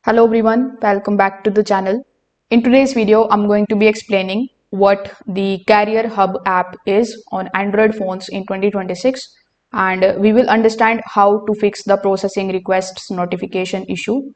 Hello everyone, welcome back to the channel. In today's video, I'm going to be explaining what the Carrier Hub app is on Android phones in 2026, and we will understand how to fix the processing requests notification issue.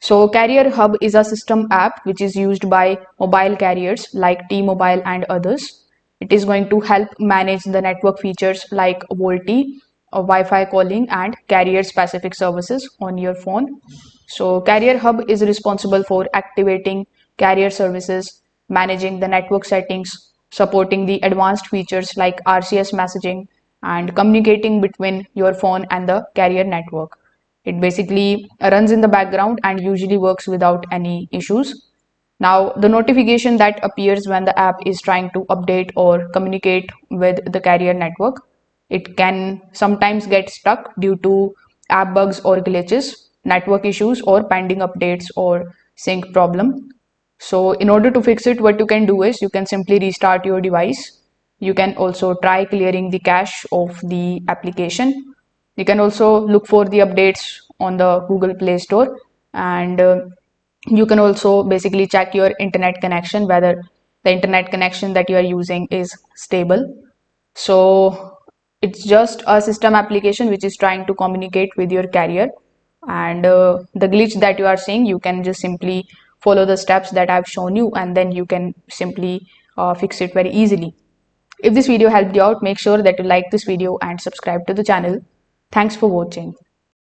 So Carrier Hub is a system app which is used by mobile carriers like T-Mobile and others. It is going to help manage the network features like VoLTE, Wi-Fi calling and carrier specific services on your phone. So Carrier Hub is responsible for activating carrier services, managing the network settings, supporting the advanced features like RCS messaging, and communicating between your phone and the carrier network. It basically runs in the background and usually works without any issues. Now, the notification that appears when the app is trying to update or communicate with the carrier network, it can sometimes get stuck due to app bugs or glitches, network issues, or pending updates or sync problem. So, in order to fix it, what you can do is you can simply restart your device. You can also try clearing the cache of the application. You can also look for the updates on the Google Play Store, and you can also basically check your internet connection whether the internet connection that you are using is stable. So it's just a system application which is trying to communicate with your carrier, and the glitch that you are seeing, you can just simply follow the steps that I've shown you, and then you can simply fix it very easily. If this video helped you out, make sure that you like this video and subscribe to the channel. Thanks for watching.